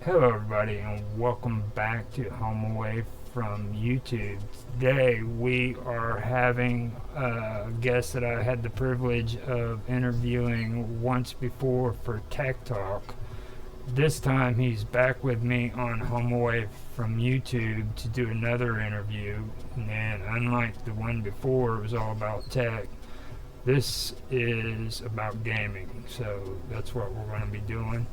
Hello, everybody, and welcome back to Home Away from YouTube. Today, we are having a guest that I had the privilege of interviewing once before for Tech Talk. This time, he's back with me on Home Away from YouTube to do another interview. And unlike the one before, it was all about tech. This is about gaming, so that's what we're going to be doing.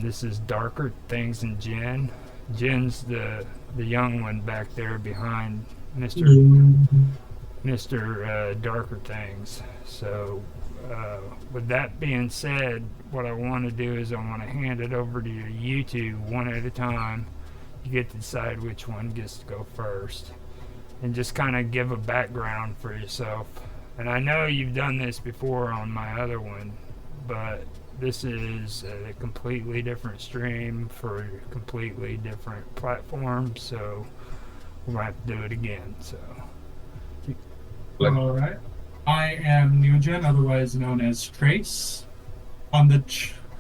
This is Darker Things and Jen. Jen's the young one back there behind Mister Darker Things. So, with that being said, what I want to do is I want to hand it over to your YouTube one at a time. You get to decide which one gets to go first, and just kind of give a background for yourself. And I know you've done this before on my other one, but this is a completely different stream for a completely different platform, so we're going to have to do it again. So, All right. I am Nugent, otherwise known as Trace.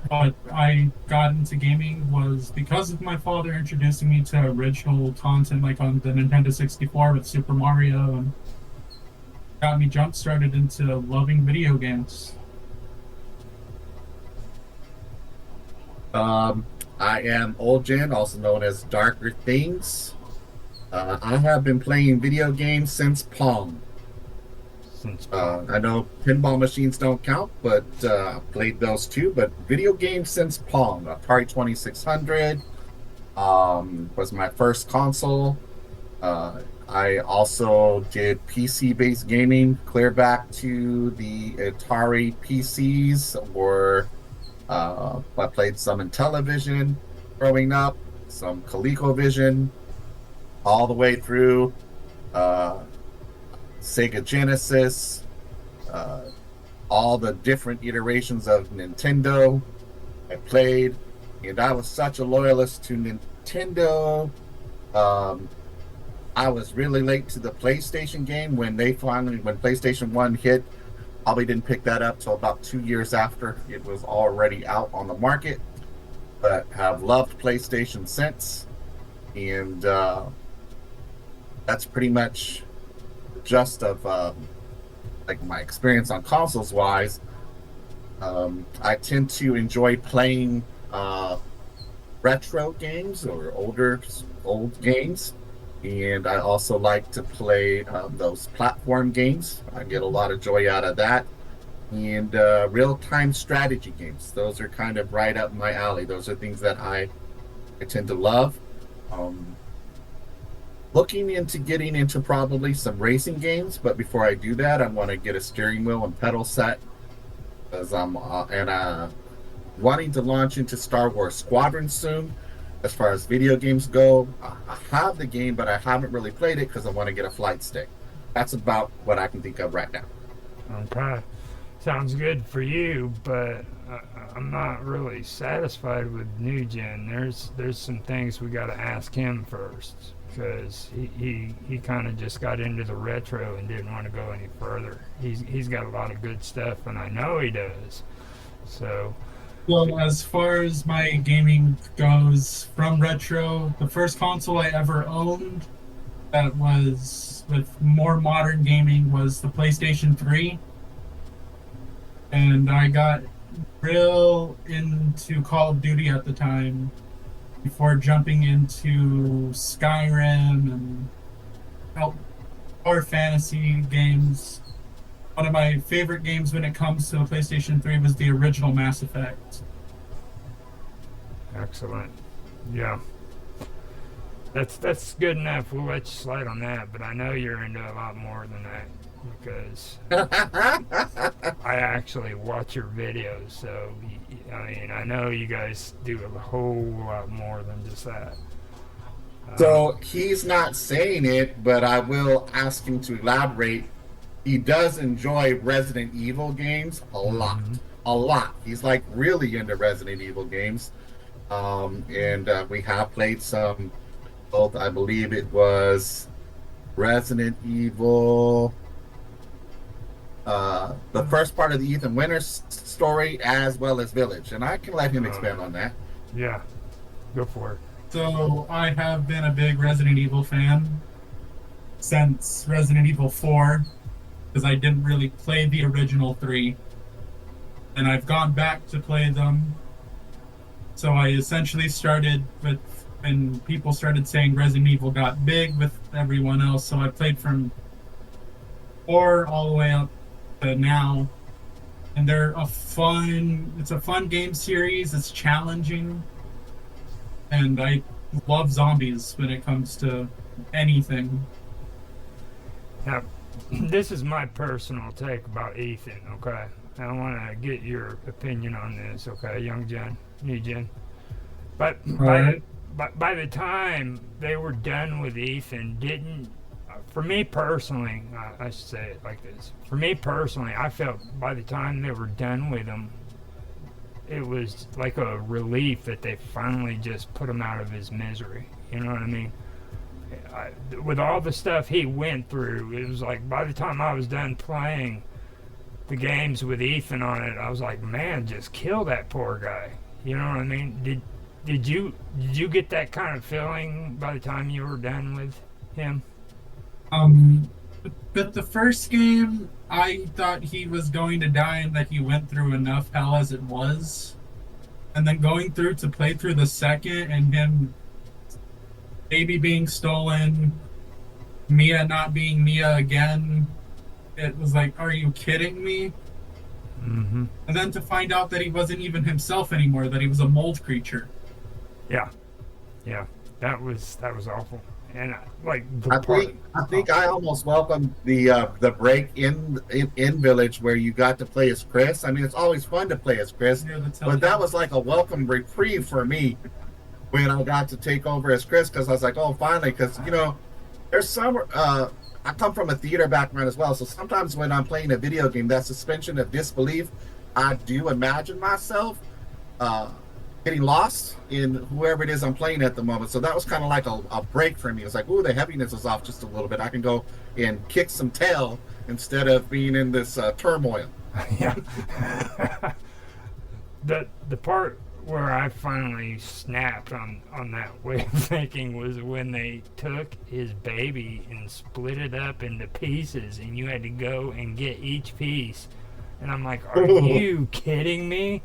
What I got into gaming was because of my father introducing me to original content, like on the Nintendo 64 with Super Mario, and got me jump started into loving video games. Um, I am Oljan, also known as Darker Things. I have been playing video games since Pong. since I know pinball machines don't count, but I played those too. But video games since Pong. Atari 2600 was my first console. I also did PC-based gaming, clear back to the Atari PCs, or I played some in television growing up, some ColecoVision, all the way through uh, Sega Genesis, uh, all the different iterations of Nintendo. I played, and I was such a loyalist to Nintendo. Um, I was really late to the PlayStation game when PlayStation 1 hit. Probably didn't pick that up till about 2 years after it was already out on the market, but have loved PlayStation since. And that's pretty much just of like my experience on consoles wise. I tend to enjoy playing retro games or old games, and I also like to play those platform games. I get a lot of joy out of that, and real-time strategy games. Those are kind of right up my alley. Those are things that I tend to love. Um, Looking into getting into probably some racing games, but before I do that, I want to get a steering wheel and pedal set, because I'm wanting to launch into Star Wars Squadron soon. As far as video games go, I have the game, but I haven't really played it because I want to get a flight stick. That's about what I can think of right now. okay, sounds good for you, but I'm not really satisfied with New Gen. There's some things we got to ask him first because he kind of just got into the retro and didn't want to go any further. He's got a lot of good stuff, and I know he does. So, Well, as far as my gaming goes, from retro, the first console I ever owned that was with more modern gaming was the PlayStation 3. And I got real into Call of Duty at the time before jumping into Skyrim and outdoor fantasy games. One of my favorite games when it comes to the PlayStation 3 was the original Mass Effect. excellent. Yeah, that's good enough. We'll let you slide on that, but I know you're into a lot more than that because I actually watch your videos. So I mean, I know you guys do a whole lot more than just that. So he's not saying it, but I will ask him to elaborate. He does enjoy Resident Evil games a lot, Mm-hmm. a lot. He's like really into Resident Evil games. And we have played some, both, I believe it was Resident Evil, the first part of the Ethan Winters story, as well as Village. And I can let him Uh, expand on that. yeah. Go for it. So I have been a big Resident Evil fan since Resident Evil 4, because I didn't really play the original three, and I've gone back to play them. So I essentially started with when people started saying Resident Evil got big with everyone else. So I played from 4 all the way up to now, and it's a fun game series. It's challenging, and I love zombies when it comes to anything. Now, this is my personal take about Ethan, okay? I want to get your opinion on this, okay, young Jen, new Jen. But All right. by the time they were done with Ethan, for me personally, I should say it like this. For me personally, I felt by the time they were done with him, it was like a relief that they finally just put him out of his misery. You know what I mean? With all the stuff he went through, it was like by the time I was done playing the games with Ethan on it, I was like, man, just kill that poor guy. You know what I mean? Did you get that kind of feeling by the time you were done with him? Um, but the first game, I thought he was going to die and that he went through enough hell as it was. And then going through to play through the second and him baby being stolen, Mia not being Mia again, it was like, are you kidding me? Mm-hmm. And then to find out that he wasn't even himself anymore, that he was a mold creature. Yeah, that was awful. And like I think I almost welcomed the break in Village where you got to play as Chris. I mean, it's always fun to play as Chris, but that was like a welcome reprieve for me when I got to take over as Chris, because I was like, oh, finally, because there's some. I come from a theater background as well, so sometimes when I'm playing a video game, that suspension of disbelief, I do imagine myself getting lost in whoever it is I'm playing at the moment. So that was kind of like a break for me. It's like, ooh, the heaviness is off just a little bit. I can go and kick some tail instead of being in this turmoil. Yeah. The part where I finally snapped on that way of thinking was when they took his baby and split it up into pieces, and you had to go and get each piece. And I'm like, are you kidding me?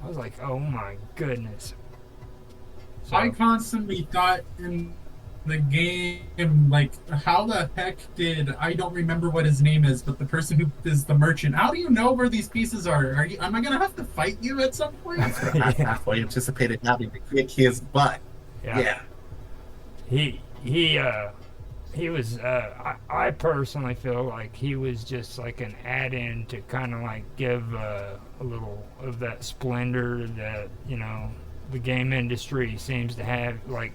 I was like, oh my goodness. So, I constantly thought in the game, like, how the heck did, I don't remember what his name is, but the person who is the merchant, how do you know where these pieces are? Am I going to have to fight you at some point? That's what I anticipated having to kick his butt. Yeah. He was I personally feel like he was just like an add-in to kind of like give a little of that splendor that the game industry seems to have. Like,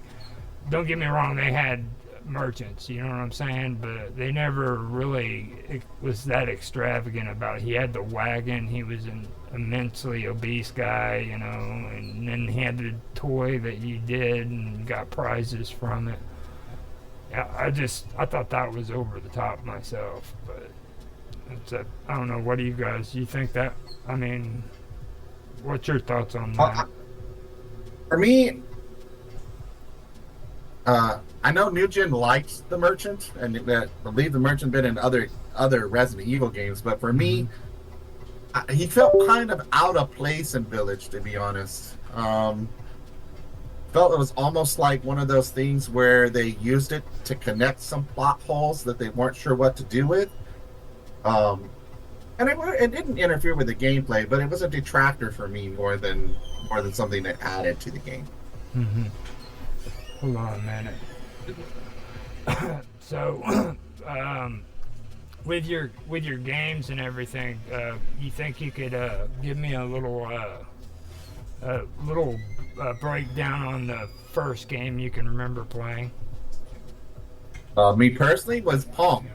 don't get me wrong, they had merchants, you know what I'm saying, but they never really was that extravagant about it. He had the wagon, he was an immensely obese guy, and then he had the toy that you did and got prizes from it. I thought that was over the top myself, but I don't know. What do you think that? I mean, what's your thoughts on that? For me, I know Nugent likes the Merchant, and that I believe the Merchant been in other Resident Evil games, but for me, he felt kind of out of place in Village, to be honest. Felt it was almost like one of those things where they used it to connect some plot holes that they weren't sure what to do with. And it didn't interfere with the gameplay, but it was a detractor for me more than something that added to the game. Mm-hmm. Hold on a minute. So, with your games and everything, you think you could give me a little breakdown on the first game you can remember playing? Me personally was Pong,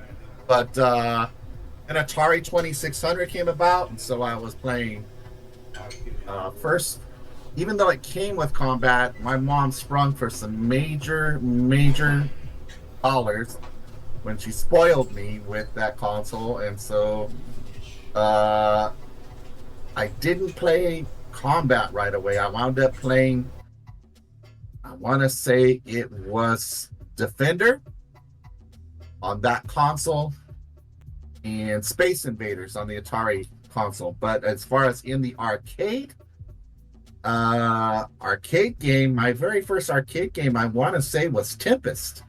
but an Atari 2600 came about, and so I was playing first. Even though it came with combat, my mom sprung for some major dollars when she spoiled me with that console, and so I didn't play combat right away. I wound up playing want to say it was Defender on that console and Space Invaders on the Atari console. But as far as in the arcade game, my very first arcade game I want to say was Tempest.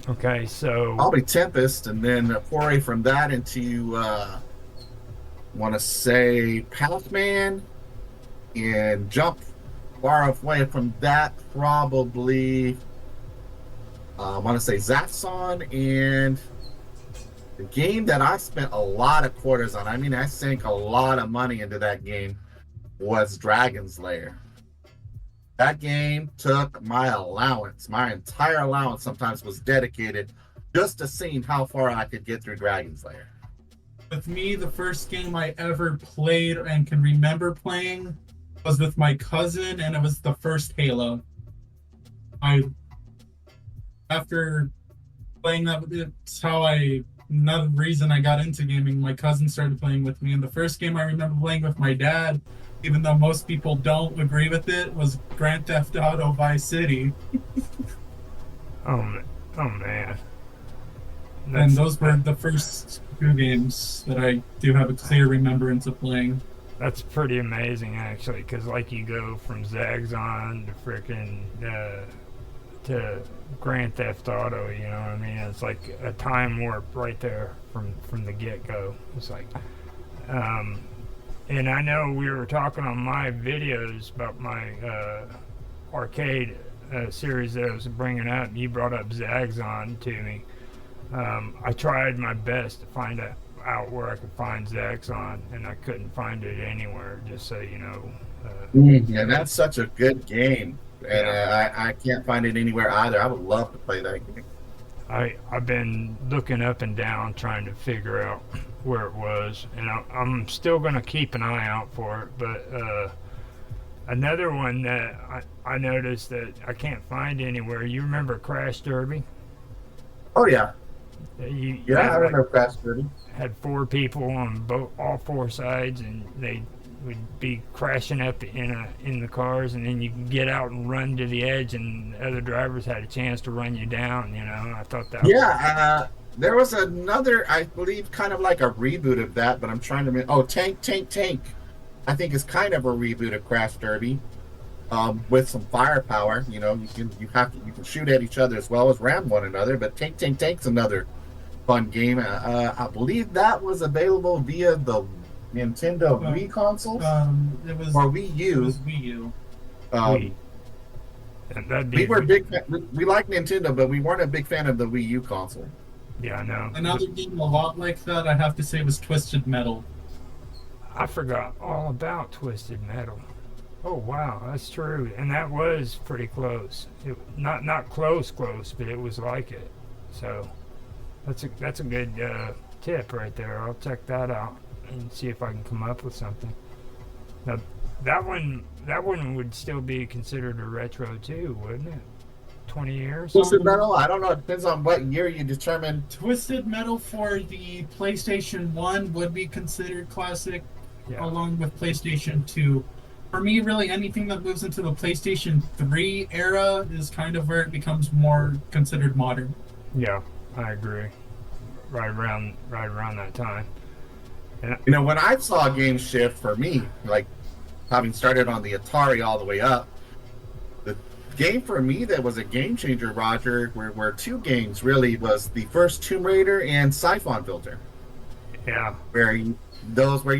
Okay, so Probably Tempest, and then a foray from that into want to say Pac-Man, and jump far away from that, probably I want to say Zaxxon, and the game that I spent a lot of quarters on, I mean, I sank a lot of money into that game, was Dragon's Lair. That game took my allowance. My entire allowance sometimes was dedicated just to seeing how far I could get through Dragon's Lair. With me, the first game I ever played and can remember playing was with my cousin, and it was the first Halo. After playing that, it's another reason I got into gaming. My cousin started playing with me, and the first game I remember playing with my dad, even though most people don't agree with it, was Grand Theft Auto Vice City. oh man. And those were the first two games that I do have a clear remembrance of playing. That's pretty amazing, actually, because like you go from Zaxxon to frickin' to Grand Theft Auto, you know what I mean? It's like a time warp right there from the get-go. It's like, and I know we were talking on my videos about my arcade series that I was bringing up, and you brought up Zaxxon to me. I tried my best to find out where I could find Zaxxon, and I couldn't find it anywhere, just so you know. Yeah, that's such a good game. And I can't find it anywhere either. I would love to play that game. I've been looking up and down trying to figure out where it was, and I'm still going to keep an eye out for it. But another one that I noticed that I can't find anywhere, you remember Crash Derby? Oh, yeah. I remember Crash Derby. Had 4 people on all 4 sides, and they would be crashing up in the cars, and then you could get out and run to the edge, and other drivers had a chance to run you down. You know, I thought that. There was another, I believe, kind of like a reboot of that, but I'm trying to remember. Oh, Tank. I think is kind of a reboot of Crash Derby, with some firepower. You know, you can shoot at each other as well as ram one another. But Tank's another fun game. I believe that was available via the Nintendo Wii consoles, It was or Wii U. It was Wii U. We were we like Nintendo, but we weren't a big fan of the Wii U console. Yeah, I know. Another game a lot like that, I have to say, was Twisted Metal. I forgot all about Twisted Metal. Oh wow, that's true, and that was pretty close. Not close, but it was like it. So that's a good tip right there. I'll check that out and see if I can come up with something. Now, that one would still be considered a retro too, wouldn't it? 20 years? Twisted Metal? I don't know. It depends on what year you determine. Twisted Metal for the PlayStation 1 would be considered classic, along with PlayStation 2. For me, really, anything that moves into the PlayStation 3 era is kind of where it becomes more considered modern. Yeah, I agree. Right around that time. You know, when I saw a game shift for me, like having started on the Atari all the way up, the game for me that was a game changer, Roger, were 2 games really, was the first Tomb Raider and Siphon Filter. Yeah. Where you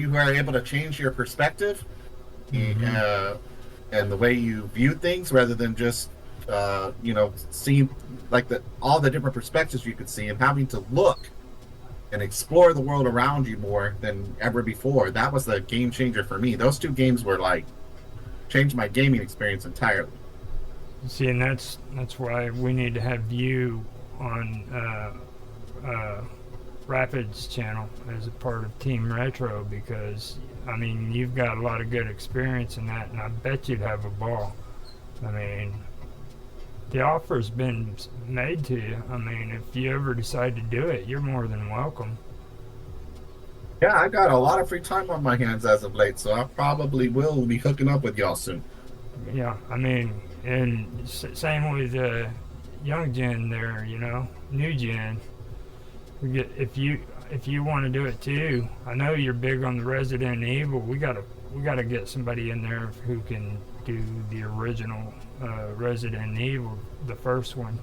were able to change your perspective, and the way you view things, rather than just seeing like all the different perspectives you could see, and having to look and explore the world around you more than ever before. That was the game changer for me. Those 2 games were like changed my gaming experience entirely. See, and that's why we need to have you on Rapid's channel as a part of Team Retro, because I mean, you've got a lot of good experience in that, and I bet you'd have a ball. I mean, the offer's been made to you. I mean, if you ever decide to do it, you're more than welcome. Yeah, I got a lot of free time on my hands as of late, so I probably will be hooking up with y'all soon. Yeah, I mean, and same with young gen there, new gen. We get if you want to do it too. I know you're big on the Resident Evil. We gotta get somebody in there who can do the original Resident Evil, the first one.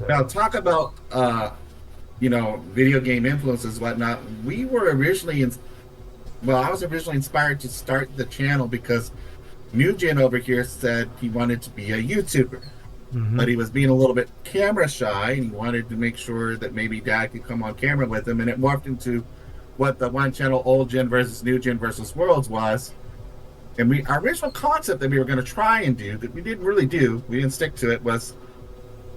Now, So talk about video game influences, whatnot. We were originally I was originally inspired to start the channel because Nugent over here said he wanted to be a YouTuber, hmm but he was being a little bit camera shy, and he wanted to make sure that maybe Dad could come on camera with him, and it morphed into what the one channel Old Gen versus New Gen versus Worlds was. And our original concept that we were going to try and do that we didn't really do, we didn't stick to it, was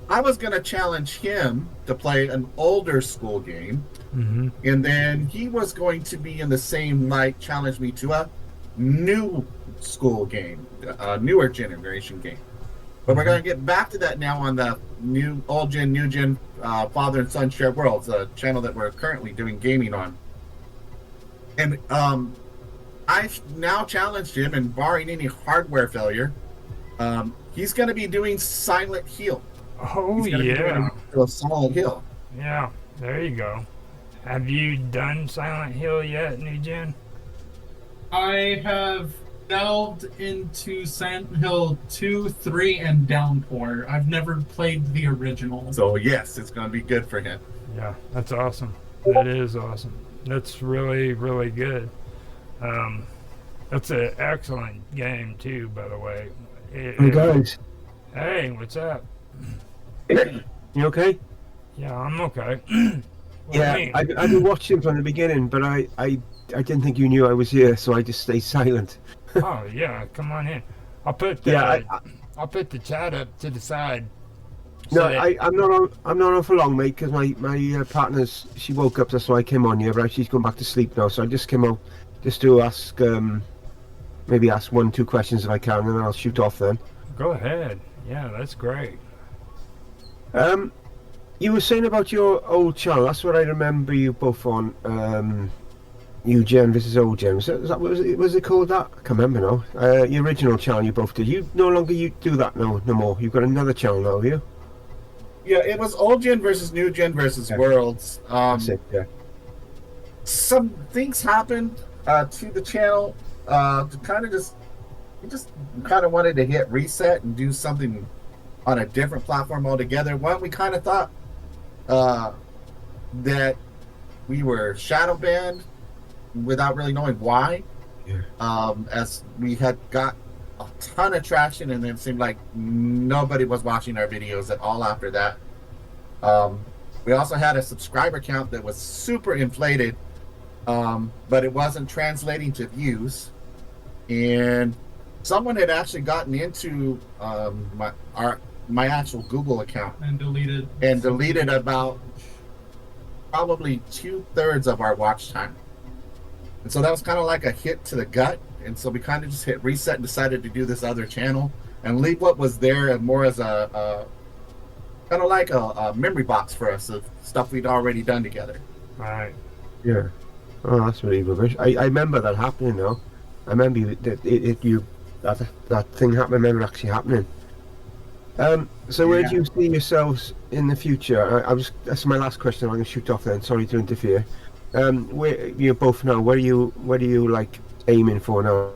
I was going to challenge him to play an older school game, hmm and then he was going to be in the same light, challenge me to a new school game, a newer generation game. But we're going to get back to that now on the old gen, new gen, father and son share worlds, a channel that we're currently doing gaming on. And I've now challenged him, and barring any hardware failure, he's going to be doing Silent Hill. Oh He's going to be doing yeah, a Silent Hill. yeah. There you go. Have you done Silent Hill yet, New Gen? I have delved into Silent Hill 2, 3, and Downpour. I've never played the original. So yes, it's going to be good for him. Yeah, that's awesome. That is awesome. That's really, really good. Um, that's an excellent game too, by the way. Hey guys, Hey, what's up? you okay? Yeah, I'm okay. What Yeah, do you mean? I've been watching from the beginning, but I didn't think you knew I was here, so I just stayed silent. Oh yeah, come on in. I'll put the Yeah, I'll put the chat up to the side. no, so that- I'm not on for long, mate, because my partner's she woke up, that's why I came on here, but she's gone back to sleep now, so I just came out just to ask maybe ask 1-2 questions if I can, and then I'll shoot off then. Go ahead. Yeah, that's great. You were saying about your old channel. That's what I remember you both on. New Gen versus Old Gen. Was that was it called that? I can't remember now. Your original channel you both did. You no longer you do that no more. You've got another channel now, have you? Yeah, it was Old Gen versus New Gen versus Yeah. Worlds. That's it. Yeah. Some things happened to the channel to kind of we just kind of wanted to hit reset and do something on a different platform altogether. One, we kind of thought that we were shadow banned without really knowing why. Yeah. As we had got a ton of traction, and then it seemed like nobody was watching our videos at all after that. We also had a subscriber count that was super inflated, but it wasn't translating to views. And someone had actually gotten into my actual Google account And deleted about probably 2/3 of our watch time. And so that was kind of like a hit to the gut. And so we kind of just hit reset and decided to do this other channel and leave what was there more as a kind of like a memory box for us of stuff we'd already done together. Right. Yeah. Oh, that's really rubbish. I remember that happening now. I remember that thing happened. I remember it actually happening. So where do you see yourselves in the future? That's my last question. I'm going to shoot off then. Sorry to interfere. Where you're both now? Where are you like aiming for now?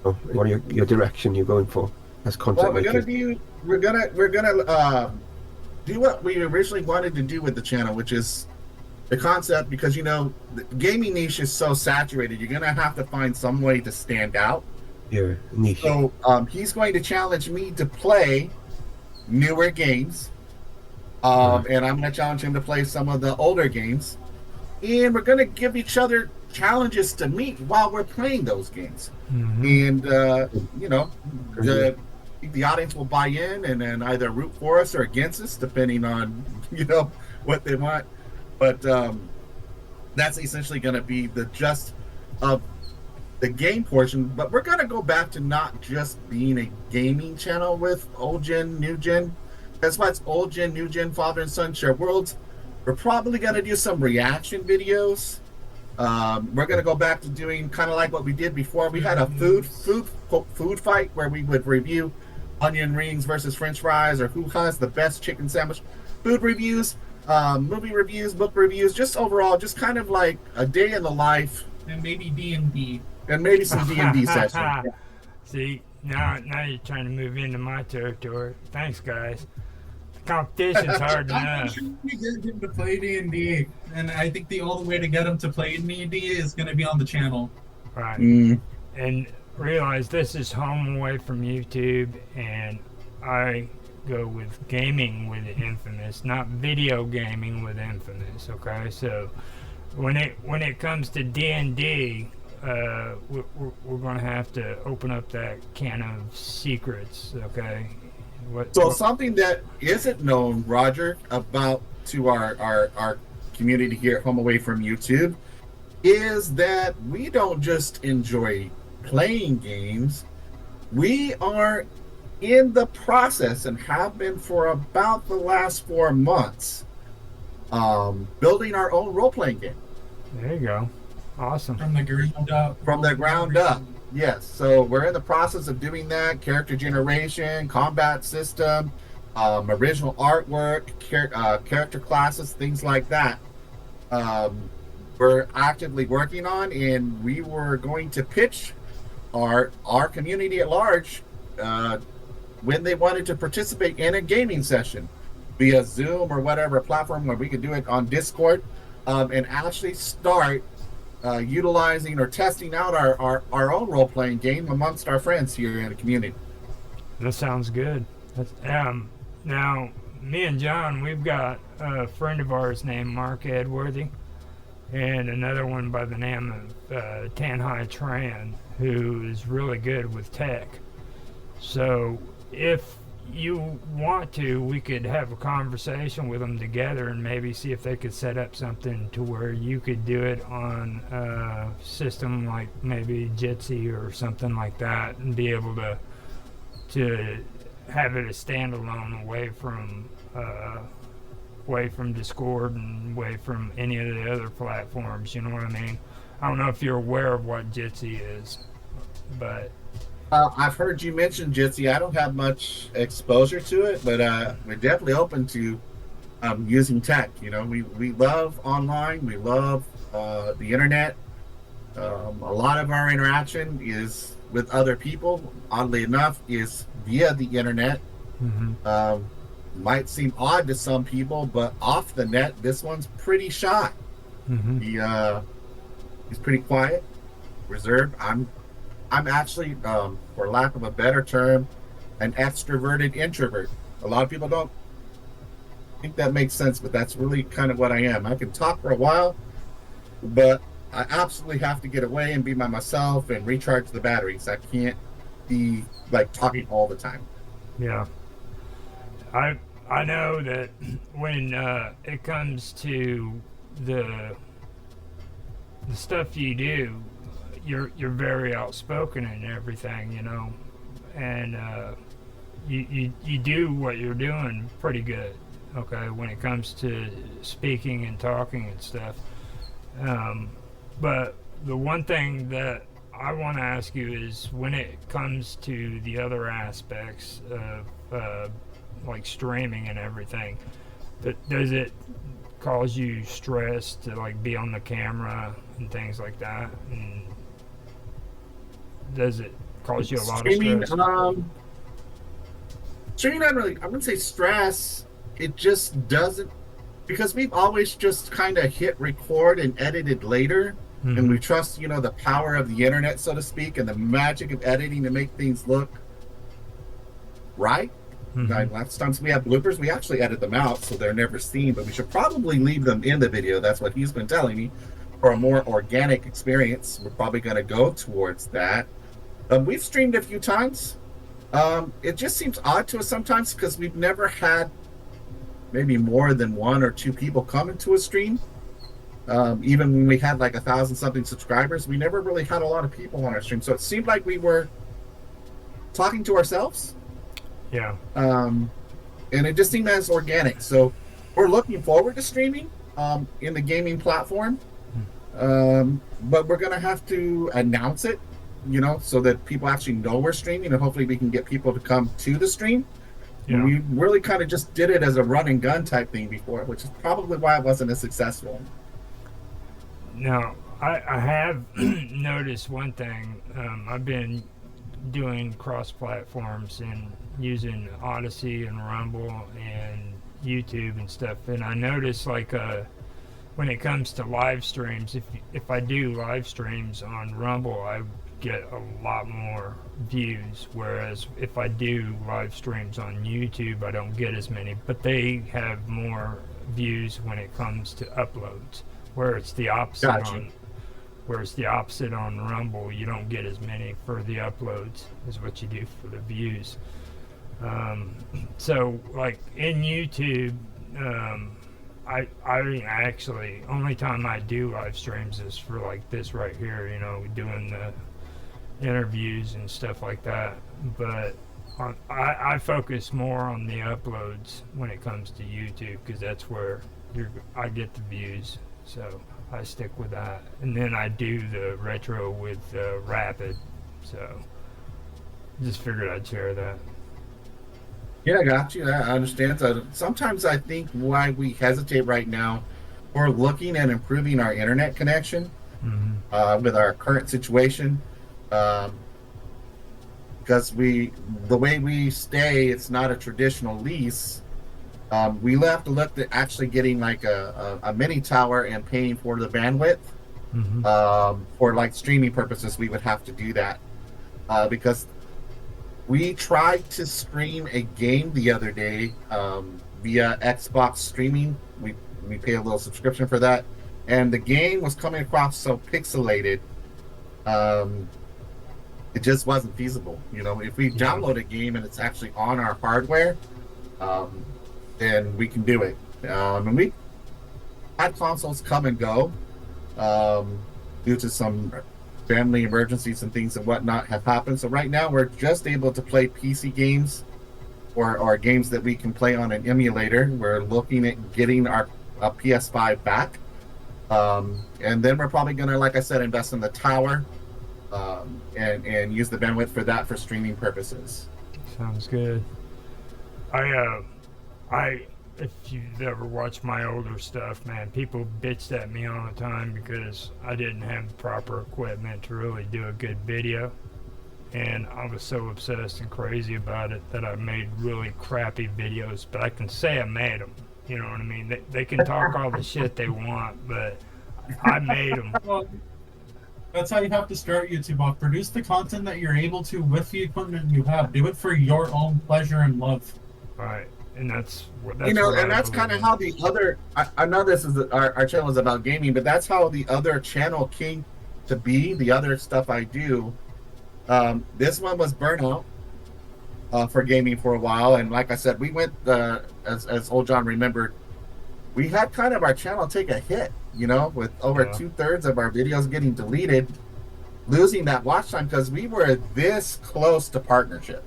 What are your direction you're going for as content Well, making? we're gonna do what we originally wanted to do with the channel, which is the concept, because the gaming niche is so saturated. You're gonna have to find some way to stand out. Yeah, niche. So he's going to challenge me to play newer games, and I'm going to challenge him to play some of the older games, and we're going to give each other challenges to meet while we're playing those games. Mhm. And the audience will buy in and then either root for us or against us, depending on what they want. But that's essentially going to be the gist of the game portion. But we're going to go back to not just being a gaming channel with old gen, new gen. That's why it's old gen, new gen, father and son share worlds. We're probably going to do some reaction videos We're gonna go back to doing kind of like what we did before. We had a food fight where we would review onion rings versus French fries, or who has the best chicken sandwich. Food reviews, movie reviews, book reviews, just overall, just kind of like a day in the life, And maybe D&D. and maybe some D&D sessions. Yeah. See, now you're trying to move into my territory. Thanks, guys. Competition's hard I'm enough. trying to get him to play D&D, and I think the only way to get him to play D&D is going to be on the channel. Right. Mm. And realize this is home away from YouTube, and I go with gaming with Infamous, not video gaming with Infamous. Okay, so when it comes to D&D, we're going to have to open up that can of secrets. Okay. So something that isn't known, Roger, about to our community here at Home Away from YouTube is that we don't just enjoy playing games. We are in the process, and have been for about the last 4 months, building our own role-playing game. There you go. Awesome. From the ground up. From the ground up. Yes, so we're in the process of doing that. Character generation, combat system, original artwork, character classes, things like that. We're actively working on, and we were going to pitch our community at large when they wanted to participate in a gaming session via Zoom or whatever platform, where we could do it on Discord, and actually start utilizing or testing out our own role-playing game amongst our friends here in the community. That sounds good. Now, me and John, we've got a friend of ours named Mark Edworthy, and another one by the name of Tanhai Tran, who is really good with tech. So if you want to, we could have a conversation with them together and maybe see if they could set up something to where you could do it on a system like maybe Jitsi or something like that, and be able to have it a standalone away from Discord and away from any of the other platforms. You know what I mean? I don't know if you're aware of what Jitsi is, but I've heard you mention Jitsi. I don't have much exposure to it, but we're definitely open to using tech. You know, we love online. We love the internet. A lot of our interaction is with other people. Oddly enough, is via the internet. mm-hmm. Might seem odd to some people, but off the net, this one's pretty shy. Mm-hmm. He's pretty quiet, reserved. I'm actually, for lack of a better term, an extroverted introvert. A lot of people don't think that makes sense, but that's really kind of what I am. I can talk for a while, but I absolutely have to get away and be by myself and recharge the batteries. I can't be like talking all the time. Yeah. I know that when it comes to the stuff you do, you're very outspoken and everything, you know, and you do what you're doing pretty good, okay, when it comes to speaking and talking and stuff. But the one thing that I want to ask you is, when it comes to the other aspects of like streaming and everything, does it cause you stress to like be on the camera and things like that? And does it cause you a lot of stress? Streaming, I wouldn't say stress. It just doesn't, because we've always just kind of hit record and edited later. Mm-hmm. And we trust, the power of the internet, so to speak, and the magic of editing to make things look right. Mm-hmm. Like, last times we have bloopers, we actually edit them out so they're never seen, but we should probably leave them in the video. That's what he's been telling me. For a more organic experience, we're probably going to go towards that. We've streamed a few times. It just seems odd to us sometimes because we've never had maybe more than 1 or 2 people come into a stream. Even when we had like 1,000-something subscribers, we never really had a lot of people on our stream. So it seemed like we were talking to ourselves. Yeah. And it just seemed as organic. So we're looking forward to streaming in the gaming platform. But we're gonna have to announce it, so that people actually know we're streaming, and hopefully we can get people to come to the stream. Yeah. We really kind of just did it as a run and gun type thing before, which is probably why it wasn't as successful. Now, I have noticed one thing. I've been doing cross platforms and using Odyssey and Rumble and YouTube and stuff, and I noticed like when it comes to live streams, if I do live streams on Rumble, I get a lot more views, whereas if I do live streams on YouTube, I don't get as many, but they have more views when it comes to uploads, where it's the opposite Gotcha. on Rumble. You don't get as many for the uploads as what you do for the views. So like in YouTube, I actually, only time I do live streams is for like this right here, doing the interviews and stuff like that. But I focus more on the uploads when it comes to YouTube, because that's where I get the views. So I stick with that, and then I do the retro with Rapid. So just figured I'd share that. Yeah, I got you. I understand. So sometimes I think why we hesitate right now, we're looking at improving our internet connection with our current situation. Because the way we stay, it's not a traditional lease. We have to look at actually getting like a mini tower and paying for the bandwidth. For like streaming purposes, we would have to do that because we tried to stream a game the other day via Xbox streaming. We pay a little subscription for that, and the game was coming across so pixelated. It just wasn't feasible. If we download a game and it's actually on our hardware, then we can do it. And we had consoles come and go due to some family emergencies and things and whatnot have happened. So right now we're just able to play PC games or games that we can play on an emulator. We're looking at getting our PS5 back. And then we're probably going to, like I said, invest in the tower and use the bandwidth for that for streaming purposes. Sounds good. If you've ever watched my older stuff, man, people bitched at me all the time because I didn't have the proper equipment to really do a good video. And I was so obsessed and crazy about it that I made really crappy videos, but I can say I made them. You know what I mean? They can talk all the shit they want, but I made them. Well, that's how you have to start YouTube off. Produce the content that you're able to with the equipment you have. Do it for your own pleasure and love. Right. And that's and that's kind of how the other. I know this is our channel is about gaming, but that's how the other channel came to be. The other stuff I do. This one was burnout for gaming for a while, and like I said, we went as old John remembered. We had kind of our channel take a hit, with over 2/3 of our videos getting deleted, losing that watch time because we were this close to partnership.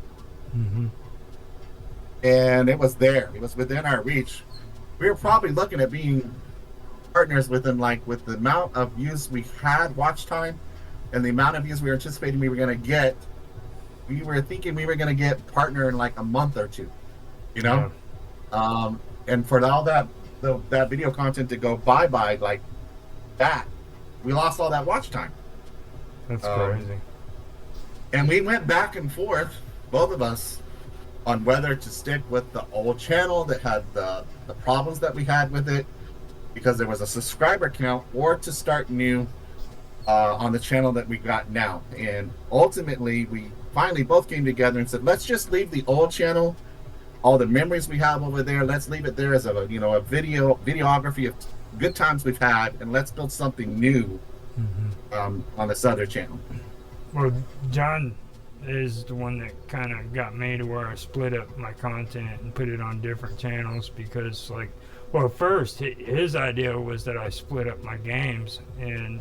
And it was there. It was within our reach. We were probably looking at being partners with the amount of views we had, watch time, and the amount of views we were anticipating we were going to get. We were thinking we were going to get partner in like a month or two, and for all that video content to go bye like that, we lost all that watch time. That's crazy. And we went back and forth, both of us, on whether to stick with the old channel that had the problems that we had with it because there was a subscriber count, or to start new on the channel that we got now. And ultimately we finally both came together and said, let's just leave the old channel, all the memories we have over there, let's leave it there as a videography of good times we've had, and let's build something new on this other channel. Well, John is the one that kind of got me to where I split up my content and put it on different channels because, first his idea was that I split up my games, and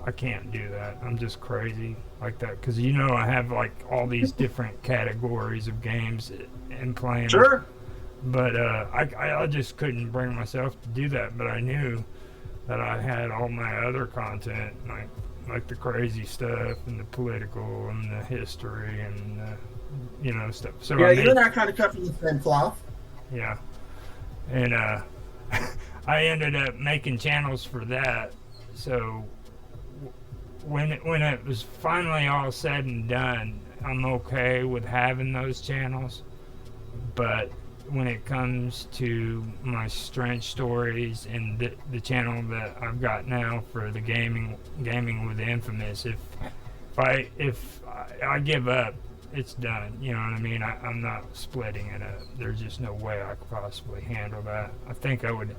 I can't do that. I'm just crazy like that because I have like all these different categories of games and playing. Sure. But I just couldn't bring myself to do that. But I knew that I had all my other content, like the crazy stuff and the political and the history and stuff. So Yeah, I you made, and I kind of cut from the same cloth. yeah, and I ended up making channels for that. So when it was finally all said and done, I'm okay with having those channels. But when it comes to my strange stories and the channel that I've got now for the gaming with Infamous, if I give up, it's done. You know what I mean? I'm not splitting it up. There's just no way I could possibly handle that. I think I would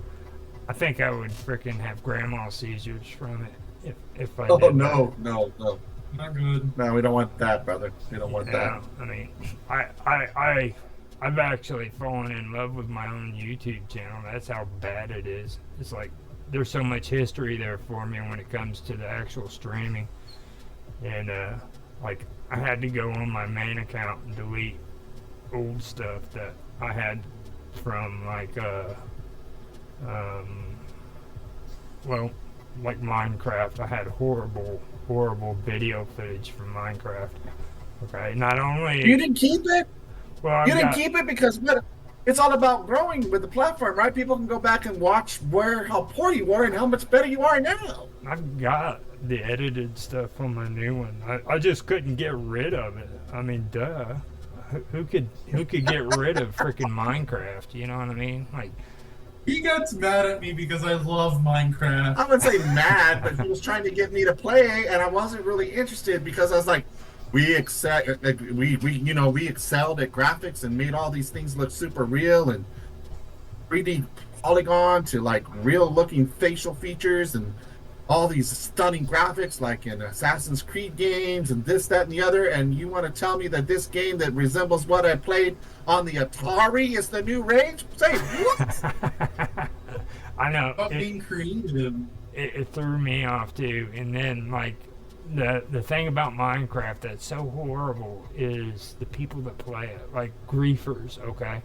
freaking have grandma seizures from it if I Oh did no, that. no, no, Not good. no! We don't want that, brother. We don't want that. I mean, I've actually fallen in love with my own YouTube channel. That's how bad it is. It's like there's so much history there for me when it comes to the actual streaming, and like I had to go on my main account and delete old stuff that I had from like Minecraft. I had horrible video footage from Minecraft. Okay, not only You didn't keep it. well, You didn't keep it because it's all about growing with the platform, right? People can go back and watch how poor you were and how much better you are now. I've got the edited stuff on my new one. I just couldn't get rid of it. I mean, duh. Who could get rid of freaking Minecraft? You know what I mean? Like, He gets mad at me because I love Minecraft. I wouldn't say mad, but he was trying to get me to play, and I wasn't really interested because I was like, we excelled at graphics and made all these things look super real and 3D polygon to like real looking facial features and all these stunning graphics like in Assassin's Creed games and this, that, and the other. And you want to tell me that this game that resembles what I played on the Atari is the new rage? Say what? I know. About being creative. It threw me off too. And then like the thing about Minecraft that's so horrible is the people that play it, like griefers. Okay,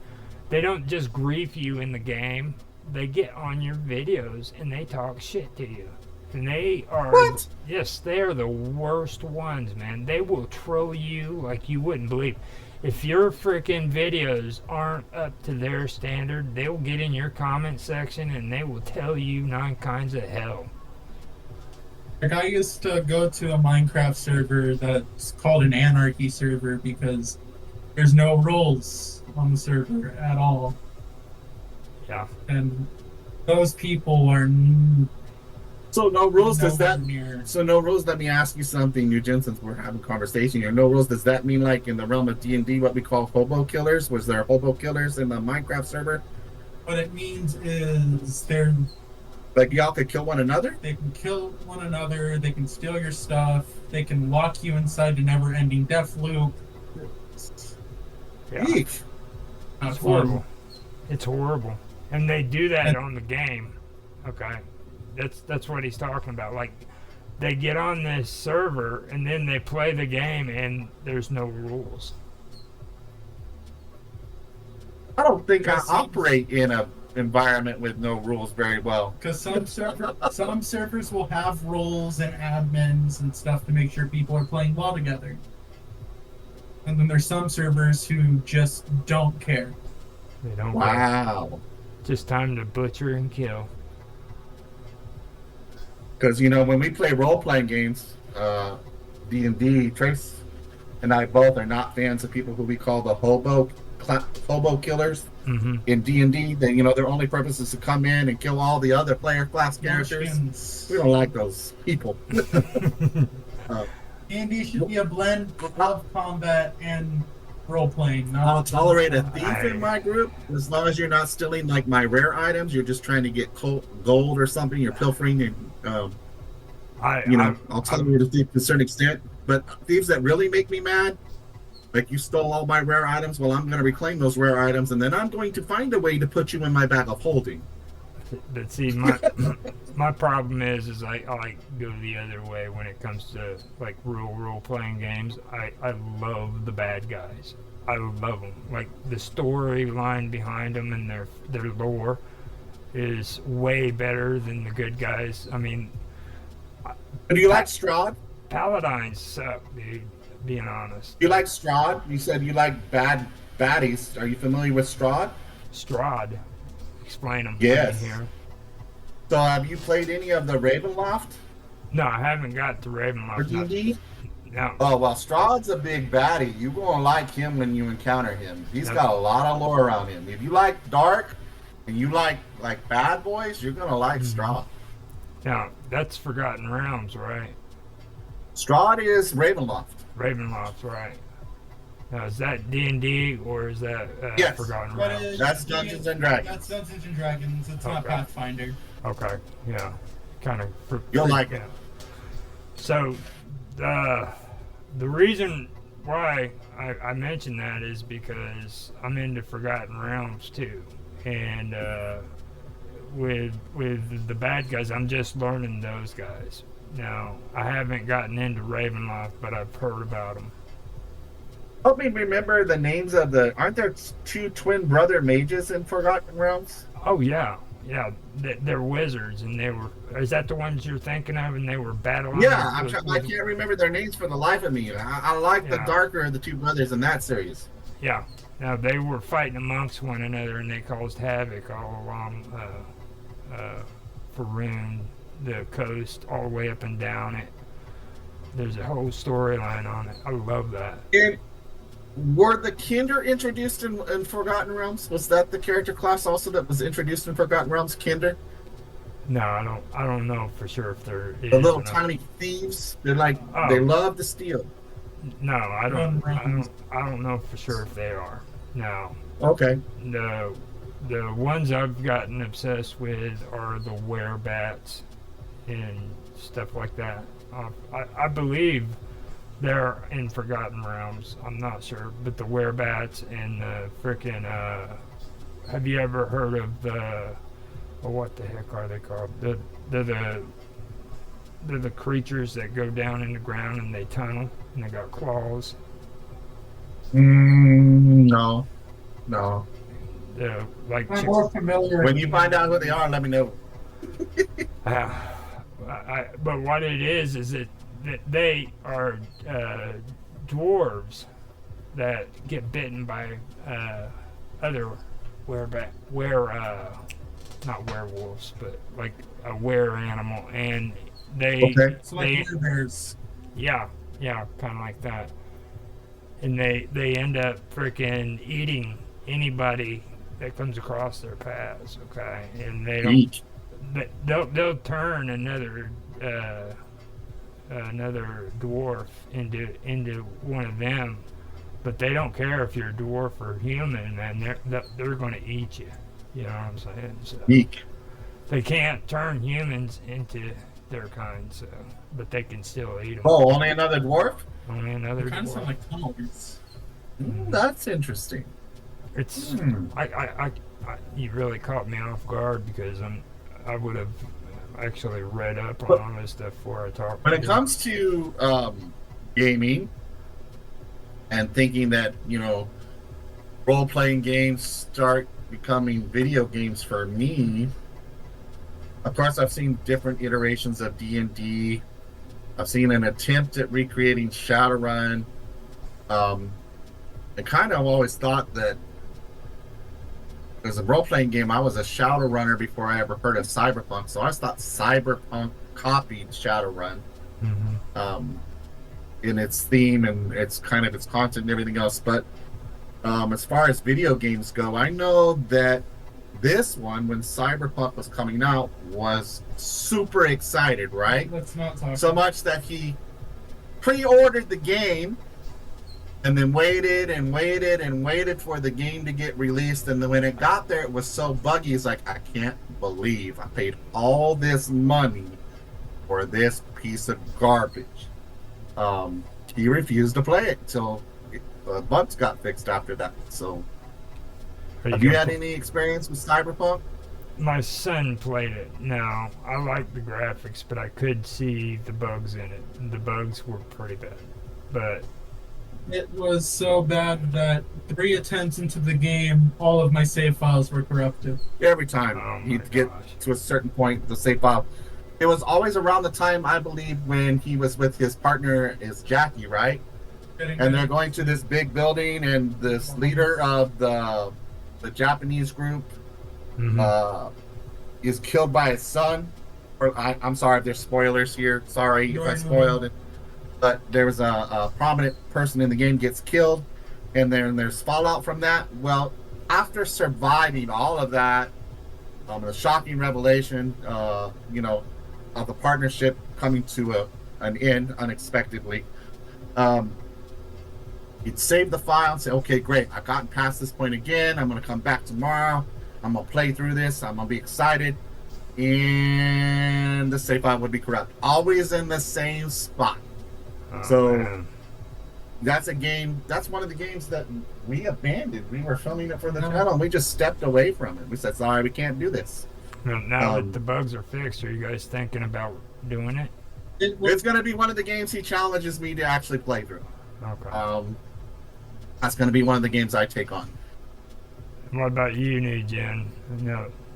they don't just grief you in the game; they get on your videos and they talk shit to you. And they are, What? yes, they are the worst ones, man. They will troll you like you wouldn't believe. If your freaking videos aren't up to their standard, they will get in your comment section and they will tell you 9 kinds of hell. Like, I used to go to a Minecraft server that's called an anarchy server because there's no rules on the server at all. Yeah. And those people are So no rules, does nowhere that? near. So no rules. Let me ask you something, Nugent. Since we're having a conversation here, no rules. Does that mean like in the realm of D&D, what we call hobo killers? Was there hobo killers in the Minecraft server? What it means is Like y'all could kill one another? they can kill one another, they can steal your stuff, they can lock you inside a never-ending death loop. Yeah. Eek. Not It's fun. horrible. It's horrible. And they do that on the game. Okay. That's what he's talking about. Like they get on this server and then they play the game and there's no rules. I don't think I Yes. operate in a environment with no rules very well. Because some servers will have roles and admins and stuff to make sure people are playing well together. And then there's some servers who just don't care. They don't care. Wow. Just time to butcher and kill. Because when we play role-playing games, D&D, Trace and I both are not fans of people who we call the hobo killers. Mm-hmm. In D&D, their only purpose is to come in and kill all the other player class characters. Munchkins. We don't like those people. D&D should be a blend of combat and role-playing. I'll tolerate a thief I- in my group as long as you're not stealing like my rare items. You're just trying to get gold or something. You're pilfering and I'll tolerate a thief to a certain extent. But thieves that really make me mad, like you stole all my rare items, well, I'm going to reclaim those rare items, and then I'm going to find a way to put you in my bag of holding. But see, my problem is I like go the other way when it comes to like real role playing games. I love the bad guys. I love them. Like the storyline behind them and their lore. is way better than the good guys. I mean, Do you like Strahd? Paladins suck, dude. Being honest. You like Strahd? You said you like bad baddies. Are you familiar with Strahd? Strahd. Explain them. Yes. Here. So have you played any of the Ravenloft No, I haven't got to or Ravenloft. D&D? No. Oh, well, Strahd's a big baddie. You're going to like him when you encounter him. He's Yep. got a lot of lore around him. If you like dark and you like bad boys, you're going to like Strahd. Now, that's Forgotten Realms, right? Strahd is Ravenloft. Ravenloft, right? Now, is that D&D or is that Yes. Forgotten That Realms? is- That's Dungeons and Dragons. That's Dungeons and Dragons. It's not Okay. Pathfinder. Okay, yeah. Kind of. You'll like it. yeah. So, the reason why I mention that is because I'm into Forgotten Realms too, and with the bad guys, I'm just learning those guys. Now, I haven't gotten into Ravenloft, but I've heard about them. Help me remember the names of aren't there two twin brother mages in Forgotten Realms? Oh yeah, yeah. They're wizards, and they were. Is that the ones you're thinking of? And they were battling. Yeah, with- I can't remember their names for the life of me. I like the Yeah. darker of the two brothers in that series. Yeah. Now they were fighting amongst one another, and they caused havoc all along Faroon, the coast, all the way up and down it. There's a whole storyline on it. I love that. And were the Kinder introduced in Forgotten Realms? Was that the character class also that was introduced in Forgotten Realms? Kinder, No, I don't know for sure if there is. the little or not. tiny thieves. They're like Oh. they love to steal. No, I don't Runs. know for sure if they are. No. Okay. The ones I've gotten obsessed with are the werebats and stuff like that. I believe they're in Forgotten Realms. I'm not sure, but the werebats and the frickin' have you ever heard of the what the heck are they called? They're the creatures that go down in the ground and they tunnel and they got claws. No. Like I'm more familiar. When you find out who they are, let me know. but what it is that they are dwarves that get bitten by other not werewolves, but like a were animal, and they Okay. It's like bears. yeah, kind of like that, and they end up freaking eating anybody that comes across their paths. Okay, and they don't. Eek. They'll turn another dwarf into one of them, but they don't care if you're a dwarf or human, and they're going to eat you. You know what I'm saying? So Eek. they can't turn humans into their kind, so but they can still eat them. Oh, only another dwarf? Only another Kind of sound dwarf. like tunnels. That's interesting. It's Hmm. I you really caught me off guard because I would have actually read up on all this stuff before I talked. When to it you. comes to gaming and thinking that, role-playing games start becoming video games for me, of course, I've seen different iterations of D&D. I've seen an attempt at recreating Shadowrun. I kind of always thought that as a role-playing game, I was a Shadowrunner before I ever heard of Cyberpunk. So I always thought Cyberpunk copied Shadowrun in its theme and its kind of its content and everything else. But as far as video games go, I know that this one, when Cyberpunk was coming out, was super excited, right? Let's not talk. So much that he pre-ordered the game and then waited and waited and waited for the game to get released. And then when it got there, it was so buggy. He's like, I can't believe I paid all this money for this piece of garbage. He refused to play it until bugs got fixed after that. So have you had any experience with Cyberpunk? My son played it. Now, I like the graphics, but I could see the bugs in it. The bugs were pretty bad. But It was so bad that 3 attempts into the game, all of my save files were corrupted. Every time Oh my he'd get gosh. to a certain point, the save file. It was always around the time, I believe, when he was with his partner, is Jackie, right? And they're going to this big building, and this leader of the Japanese group Mhm. is killed by his son. Or I'm sorry if there's spoilers here. Sorry if I spoiled it. But there was a prominent person in the game gets killed, and then there's fallout from that. Well, after surviving all of that, the shocking revelation, of the partnership coming to an end unexpectedly, um, you'd save the file and say, okay, great, I've gotten past this point again. I'm going to come back tomorrow. I'm going to play through this. I'm going to be excited. And the save file would be corrupt. Always in the same spot. Oh, So man. that's one of the games that we abandoned. We were filming it for the channel, and we just stepped away from it. We said, sorry, we can't do this. Now that the bugs are fixed, are you guys thinking about doing it? It's going to be one of the games he challenges me to actually play through. Okay. That's going to be one of the games I take on. What about you, New Jen?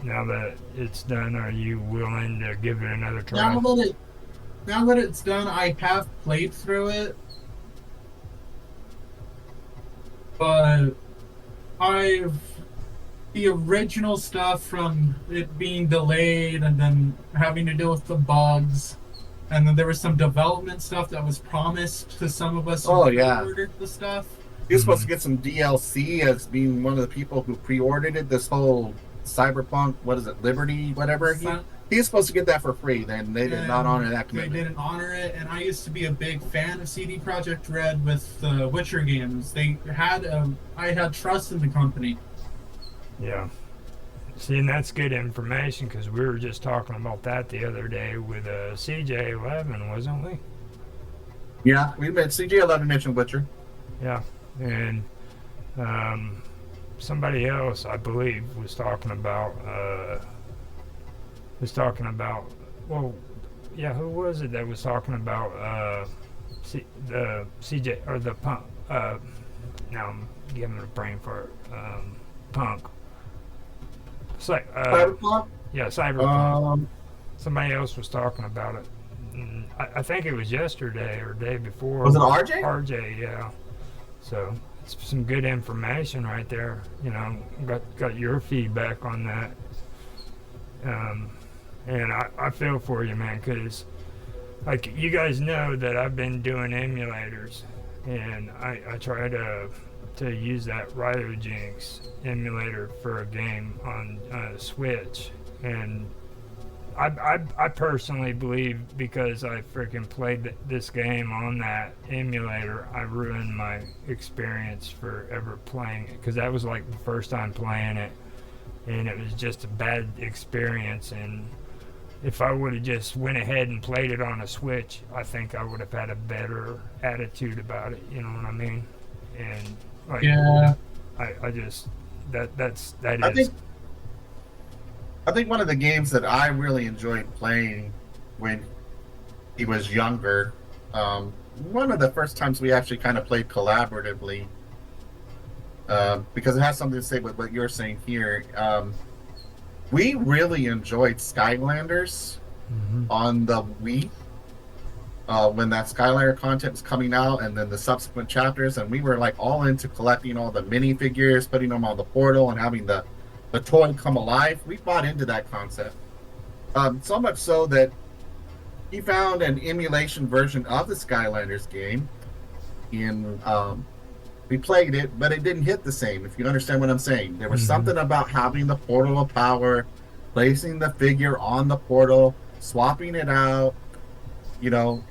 Now that it's done, are you willing to give it another try? Now that it's done, I have played through it, but the original stuff from it being delayed and then having to deal with the bugs, and then there was some development stuff that was promised to some of us who ordered the stuff. He was supposed to get some DLC as being one of the people who pre-ordered it. This whole Cyberpunk, what is it, Liberty, whatever. He's supposed to get that for free. Then they did not honor that commitment. They didn't honor it, and I used to be a big fan of CD Projekt Red with the Witcher games. I had trust in the company. Yeah. See, and that's good information because we were just talking about that the other day with CJ11, wasn't we? Yeah, we made CJ11 mention Witcher. Yeah, and somebody else, I believe, was talking about. Well, yeah, who was it that was talking about the CJ or the punk? Now I'm giving it a brain fart. Punk. Cyberpunk? Yeah, Cyberpunk. Somebody else was talking about it. I think it was yesterday or day before. Was it RJ? RJ, yeah. So it's some good information right there. Got your feedback on that. And I feel for you, man, because like you guys know that I've been doing emulators, and I try to use that Ryojinx emulator for a game on Switch, and I personally believe because I freaking played this game on that emulator, I ruined my experience for ever playing it, because that was like the first time playing it, and it was just a bad experience. And if I would have just went ahead and played it on a Switch, I think I would have had a better attitude about it. You know what I mean? And like, yeah, I just that is. I think one of the games that I really enjoyed playing when he was younger, one of the first times we actually kind of played collaboratively, because it has something to say with what you're saying here. We really enjoyed Skylanders on the Wii when that Skylander content was coming out, and then the subsequent chapters, and we were like all into collecting all the minifigures, putting them on the portal, and having the toy come alive. We bought into that concept. So much so that he found an emulation version of the Skylanders game, and we played it, but it didn't hit the same, if you understand what I'm saying. There was something about having the portal of power, placing the figure on the portal, swapping it out, because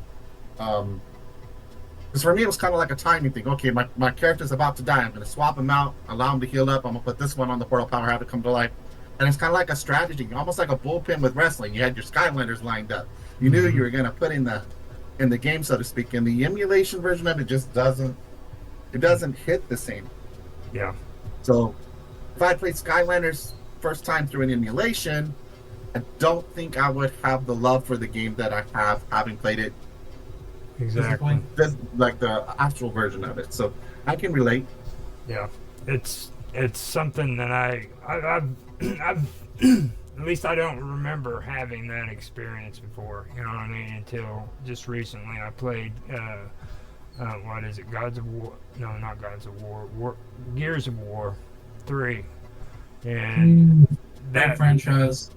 for me it was kind of like a timing thing. Okay, my character's about to die. I'm going to swap him out, allow him to heal up. I'm going to put this one on the portal power, have it come to life. And it's kind of like a strategy, almost like a bullpen with wrestling. You had your Skylanders lined up. You knew you were going to put in the game, so to speak. And the emulation version of it just doesn't hit the same. Yeah. So if I played Skylanders first time through an emulation, I don't think I would have the love for the game that I have having played it exactly. That's like the actual version of it. So I can relate. Yeah, it's something that I've at least I don't remember having that experience before. You know what I mean? Until just recently, I played what is it? Gods of War? No, not Gods of War. Gears of War 3, and That franchise.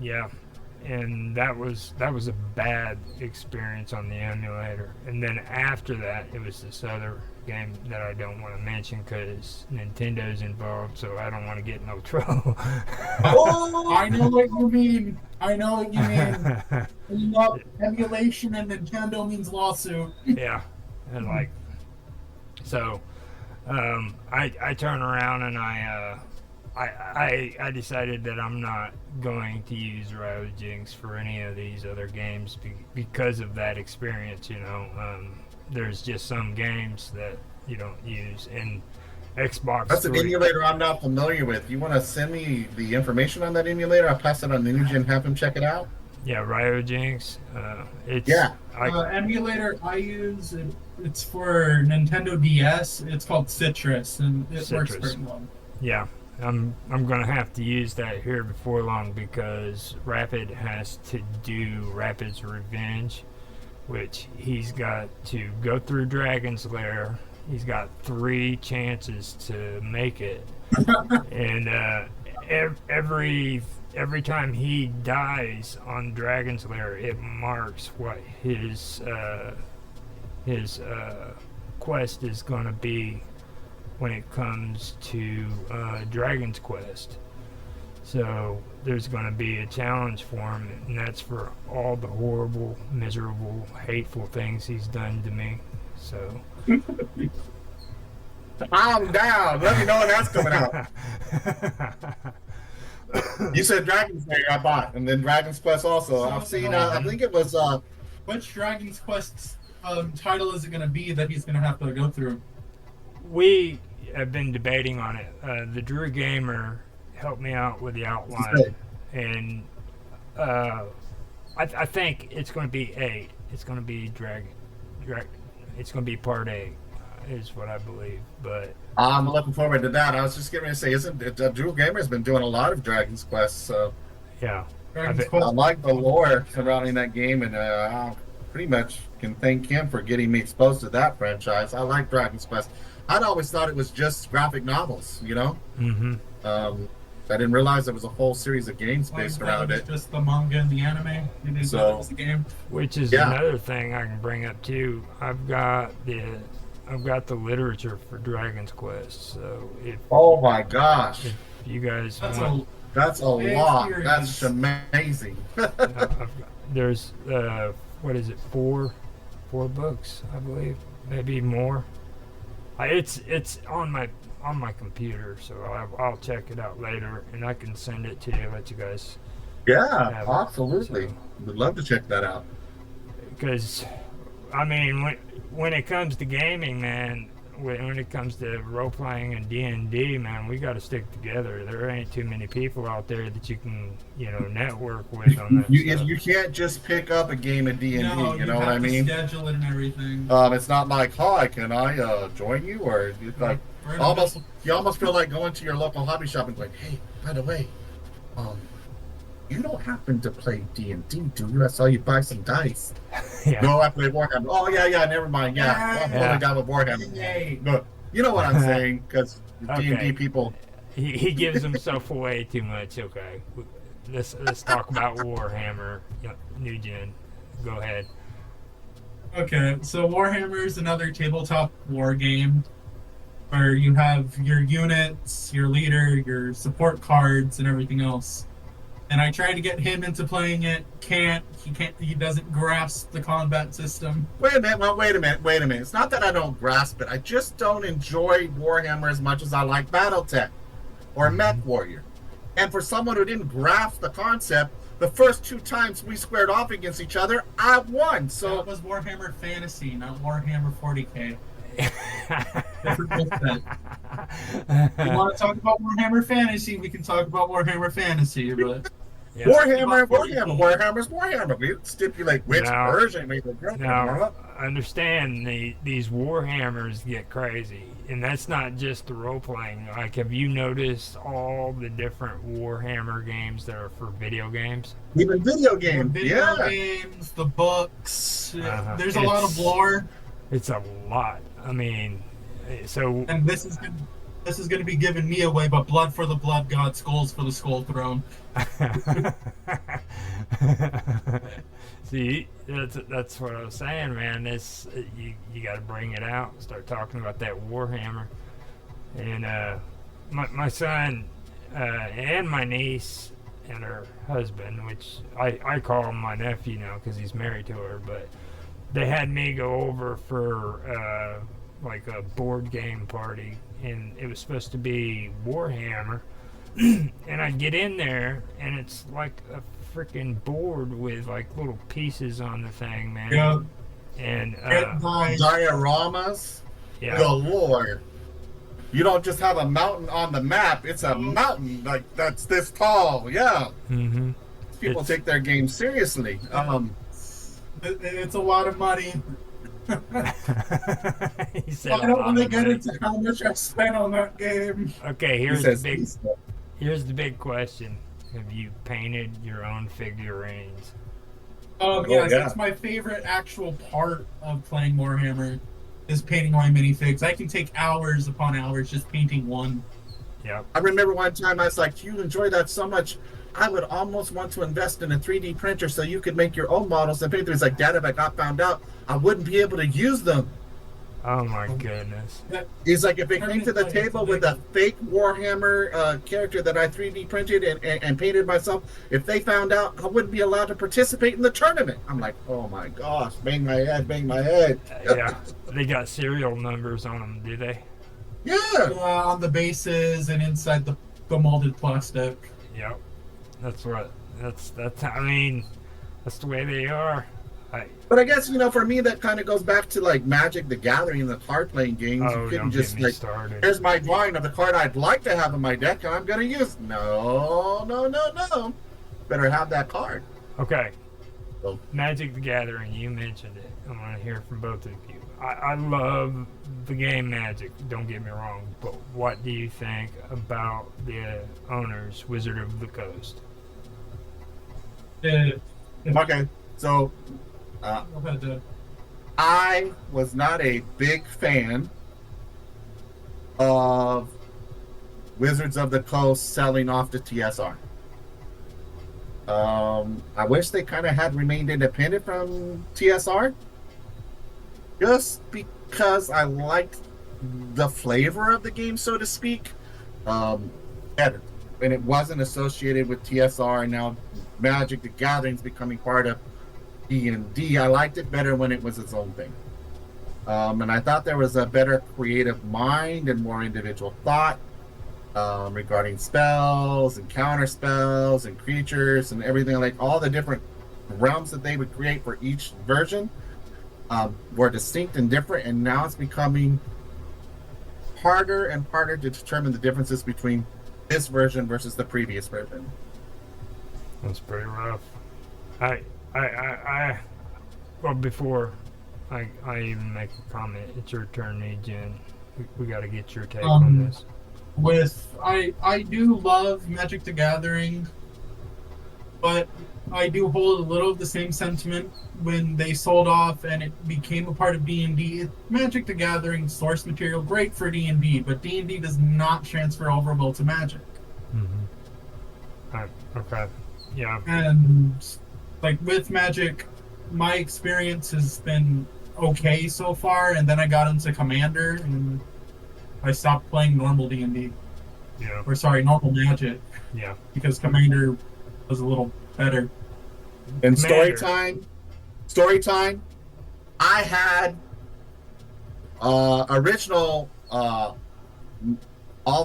yeah, and that was a bad experience on the emulator. And then after that, it was this other game that I don't want to mention because Nintendo's involved, so I don't want to get in no trouble. Oh, I know what you mean. I know what you mean. You know, emulation and Nintendo means lawsuit. Yeah, and like, so I turn around and I decided that I'm not going to use Ryojinx for any of these other games because of that experience. You know, there's just some games that you don't use, and Xbox. That's an emulator I'm not familiar with. You want to send me the information on that emulator? I'll pass it on to Ninja and have him check it out. Yeah, Ryojinx. It's Yeah. Emulator I use, it's for Nintendo DS. It's called Citrus, and it works Citrus. pretty well. Yeah, I'm gonna have to use that here before long because Rapid has to do Rapid's Revenge, which he's got to go through Dragon's Lair. He's got 3 chances to make it, and every time he dies on Dragon's Lair, it marks what his quest is gonna be when it comes to Dragon's Quest. So there's going to be a challenge for him, and that's for all the horrible, miserable, hateful things he's done to me. So I'm down. Let me know when that's coming out. You said Dragon's Lair I bought, and then Dragon's Quest also. I've seen. I think it was. Which Dragon's Quest title is it going to be that he's going to have to go through? We have been debating on it. The Drew Gamer helped me out with the outline, and I think it's going to be 8. It's going to be It's going to be part 8, is what I believe. But I'm looking forward to that. I was just getting ready to say, isn't it, Drew Gamer's been doing a lot of Dragon's Quest, so yeah, I like the lore surrounding that game, and I pretty much can thank him for getting me exposed to that franchise. I like Dragon's Quest. I'd always thought it was just graphic novels, you know? Mm-hmm. I didn't realize there was a whole series of games based around it. Just the manga and the anime. You didn't know it was a game. Which is another thing I can bring up too. I've got the literature for Dragon's Quest. So oh my gosh, if you guys that's a lot. That's amazing. There's what is it? 4 books, I believe, maybe more. It's on my computer, so I'll check it out later, and I can send it to you, let you guys. Yeah, absolutely. So, would love to check that out. Because, I mean, when it comes to gaming, man, when it comes to role playing and D&D, man, we got to stick together. There ain't too many people out there that you can, network with on that. You can't just pick up a game of D&D. No, you know what I mean? Schedule it and everything. It's not like, hi, can I join you? Or like you almost feel like going to your local hobby shop and going, hey, by the way, you don't happen to play D&D, do you? I saw you buy some dice. Yeah. No, I play Warhammer. Oh, yeah, never mind. Yeah, I'm totally down with Warhammer. But you know what I'm saying, because D&D people... He gives himself away too much. Okay, let's talk about Warhammer, New Gen. Go ahead. Okay, so Warhammer is another tabletop war game where you have your units, your leader, your support cards, and everything else. And I tried to get him into playing it. He doesn't grasp the combat system. Wait a minute. It's not that I don't grasp it. I just don't enjoy Warhammer as much as I like Battletech or Mech Warrior. And for someone who didn't grasp the concept, the first 2 times we squared off against each other, I won. So that was Warhammer Fantasy, not Warhammer 40K. You want to talk about Warhammer Fantasy? We can talk about Warhammer Fantasy, but Warhammer's Warhammer. We stipulate which version we would go. Now, understand these Warhammers get crazy, and that's not just the role playing. Like, have you noticed all the different Warhammer games that are for video games? Even video The games. video Yeah. games, the books. There's a lot of It's- lore, It's a lot. I mean, so and this is going to be giving me away. But blood for the blood god, skulls for the skull throne. see, that's what I was saying, man. It's you got to bring it out. Start talking about that Warhammer, and my son and my niece and her husband, which I call him my nephew now because he's married to her, but they had me go over for like a board game party, and it was supposed to be Warhammer. And I get in there, and it's like a freaking board with like little pieces on the thing, man. Yeah. And Dioramas. yeah, The Lord. You don't just have a mountain on the map. It's a mountain like that's this tall. Yeah. mm-hmm. People It's- take their game seriously. It's a lot of money. He said I a don't lot want to of get money. into how much I spent on that game. Okay, He here's says, the big question: have you painted your own figurines? Yes, yeah. that's my favorite actual part of playing Warhammer, is painting my minifigs. I can take hours upon hours just painting one. Yep. I remember one time I was like, you enjoy that so much. I would almost want to invest in a 3D printer so you could make your own models and paint them. It's like, Dad, if I got found out, I wouldn't be able to use them. Oh my goodness. He's like, if it came to the table with a fake Warhammer character that I 3D printed and painted myself, if they found out, I wouldn't be allowed to participate in the tournament. I'm like, oh my gosh, bang my head, bang my head. Yeah, they got serial numbers on them, do they? Yeah. On the bases and inside the molded plastic. Yep. That's I mean, that's the way they are. But I guess, for me, that kind of goes back to like Magic the Gathering and the card playing games. Oh, You don't couldn't get just me like, started. here's my drawing of the card I'd like to have in my deck and I'm going to use. No. Better have that card. Okay. Oh. Magic the Gathering, you mentioned it. I want to hear from both of you. I love the game Magic, don't get me wrong, but what do you think about the owners, Wizard of the Coast? Okay, so I was not a big fan of Wizards of the Coast selling off to TSR. I wish they kind of had remained independent from TSR, just because I liked the flavor of the game, so to speak, better. And it wasn't associated with TSR, and now Magic the Gathering's becoming part of D&D. I liked it better when it was its own thing. And I thought there was a better creative mind and more individual thought regarding spells and counter spells and creatures and everything, like all the different realms that they would create for each version were distinct and different, and now it's becoming harder and harder to determine the differences between this version versus the previous version. That's pretty rough. Well, before I even make a comment, it's your turn, Jen. We got to get your take on this. I do love Magic the Gathering, but I do hold a little of the same sentiment when they sold off and it became a part of D&D. Magic the Gathering source material, great for D&D, but D&D does not transfer over well to Magic. Okay. Yeah. And like with Magic, my experience has been okay so far, and then I got into Commander and I stopped playing normal D&D. Yeah. Or sorry, normal Magic, Yeah. because Commander was a little better. And Commander. story time, I had original all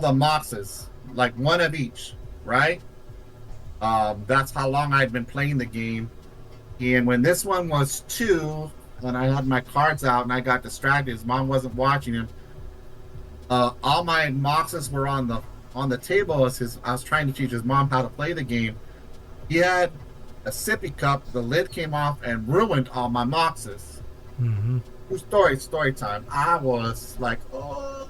the Moxes, like one of each, right? That's how long I'd been playing the game. And when this one was 2, and I had my cards out and I got distracted, his mom wasn't watching him. All my Moxes were on the table as I was trying to teach his mom how to play the game. He had a sippy cup, the lid came off and ruined all my Moxes. Mm-hmm. Story time. I was like, oh,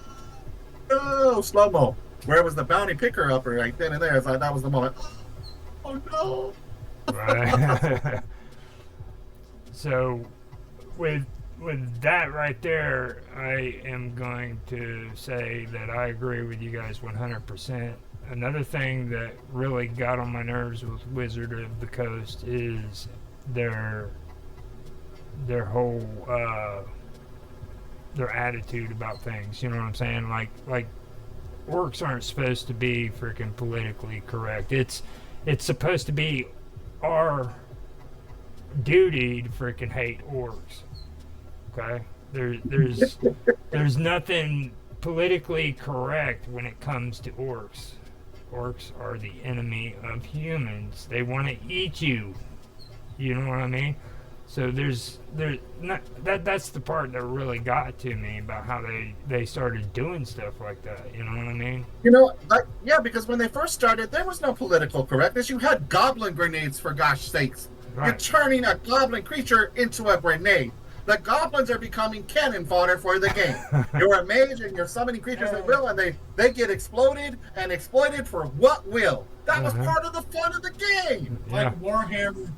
no, slow mo. Where was the bounty picker upper right then and there? It's like that was the moment. Oh no. Right. So, with that right there, I am going to say that I agree with you guys 100%. Another thing that really got on my nerves with Wizard of the Coast is their whole their attitude about things. You know what I'm saying? Like orcs aren't supposed to be freaking politically correct. It's supposed to be our duty to freaking hate orcs. Okay? There's nothing politically correct when it comes to orcs. Orcs are the enemy of humans. They want to eat you. You know what I mean? So there's not that's the part that really got to me about how they started doing stuff like that. You know what I mean? You know, like, yeah, because when they first started, there was no political correctness. You had goblin grenades, for gosh sakes. Right. You're turning a goblin creature into a grenade. The goblins are becoming cannon fodder for the game. You're a mage and you're summoning creatures at will, and they get exploded and exploited for what will. That was part of the fun of the game. Yeah. Like Warhammer,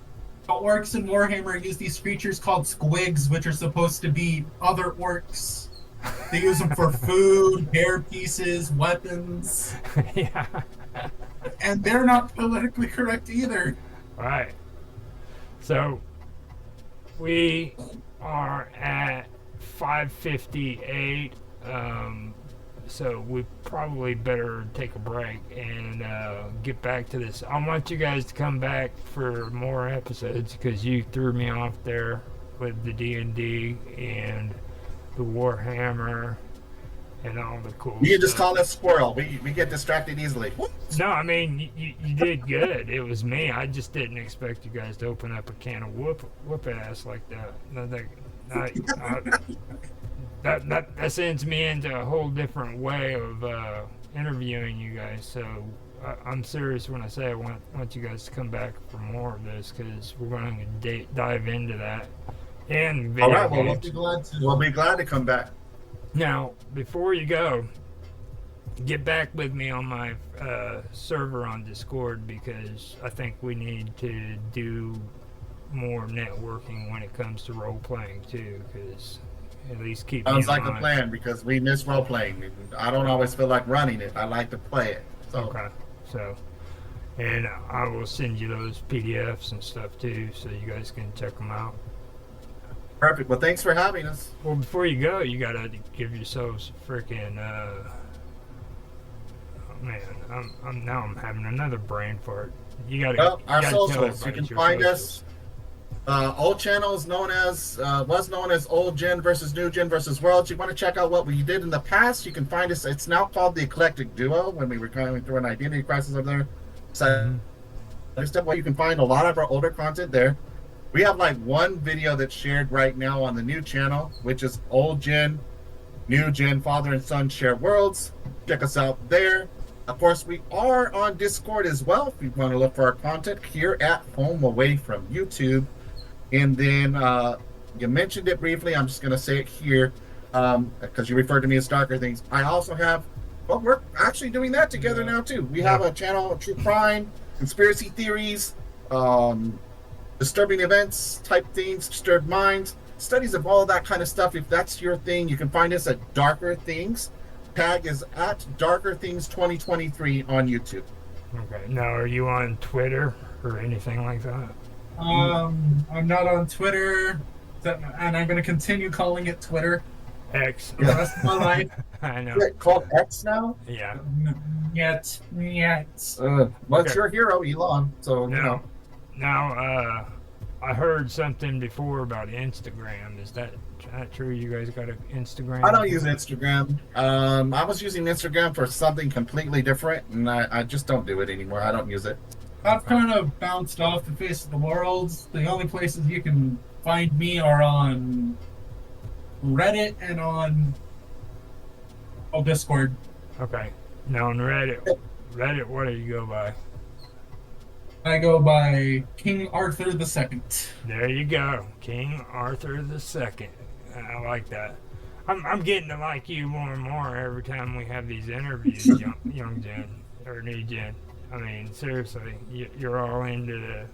the orcs in Warhammer use these creatures called squigs, which are supposed to be other orcs. They use them for food, hair pieces, weapons. Yeah. And they're not politically correct either. Right. So we are at 5:58. So we probably better take a break and get back to this. I want you guys to come back for more episodes because you threw me off there with the D&D and the Warhammer and all the cool You can just stuff. call us squirrel. We get distracted easily. No, I mean you did good. It was me. I just didn't expect you guys to open up a can of whoop ass like that. That sends me into a whole different way of interviewing you guys. So I'm serious when I say I want you guys to come back for more of this because we're going to dive into that and video All right, well, games. we'll be glad to come back. Now, before you go, get back with me on my server on Discord because I think we need to do more networking when it comes to role playing too. Because at least keep Sounds me in like a mind. plan because we miss role playing. I don't always feel like running it. I like to play it. So Okay, so and I will send you those PDFs and stuff too, so you guys can check them out. perfect. Well, thanks for having us. Well, before you go, you gotta give yourselves freaking. Oh man, I'm having another brain fart. You gotta. Well, our you gotta tell socials. You everybody can your find socials. us. Old channel is was known as Old Gen versus New Gen versus Worlds. You want to check out what we did in the past? You can find us. It's now called the Eclectic Duo. When we were going through an identity crisis over there, so you can find a lot of our older content there. We have like one video that's shared right now on the new channel, which is Old Gen, New Gen, Father and Son Share Worlds. Check us out there. Of course, we are on Discord as well. If you want to look for our content here at Home Away from YouTube. And then you mentioned it briefly. I'm just going to say it here because you referred to me as Darker Things. I also have, well, we're actually doing that together now too. We have a channel, True Crime, Conspiracy Theories, disturbing events type things, disturbed minds, studies of all that kind of stuff. If that's your thing, you can find us at Darker Things. Tag is at Darker Things 2023 on YouTube. Okay. Now, are you on Twitter or anything like that? I'm not on Twitter, and I'm going to continue calling it Twitter X. for the rest of my life. I know. Is it called X now? Yeah. Yet. Well, it's your hero, Elon. So, you know. Now, I heard something before about Instagram. Is that true? You guys got an Instagram? I don't use Instagram. I was using Instagram for something completely different, and I just don't do it anymore. I don't use it. I've kind of bounced off the face of the world. The only places you can find me are on Reddit and on Discord. Okay. Now on Reddit, what do you go by? I go by King Arthur II. There you go, King Arthur II. I like that. I'm getting to like you more and more every time we have these interviews, young Jen or new Jen. I mean, seriously, you're all into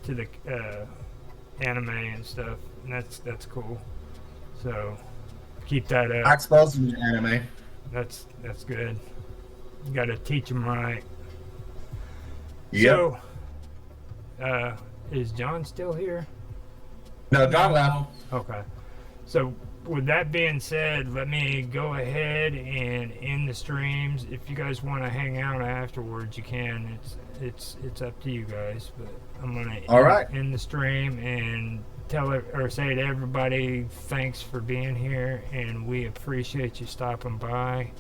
the anime and stuff, and that's cool. So keep that I up. exposed them to anime. That's good. You got to teach them right. Yep. So, is John still here? No, John left. Okay. So, with that being said, let me go ahead and end the streams. If you guys want to hang out afterwards, you can. It's up to you guys. But I'm gonna end the stream and tell it or say to everybody, thanks for being here, and we appreciate you stopping by.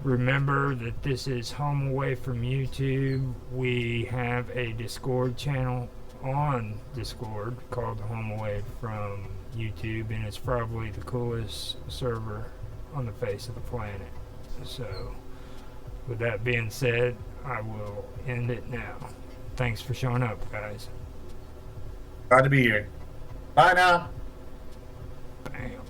Remember that this is Home Away from YouTube. We have a Discord channel on Discord called Home Away from YouTube, and it's probably the coolest server on the face of the planet. So, with that being said, I will end it now. Thanks for showing up, guys. Glad to be here. Bye now. Bam.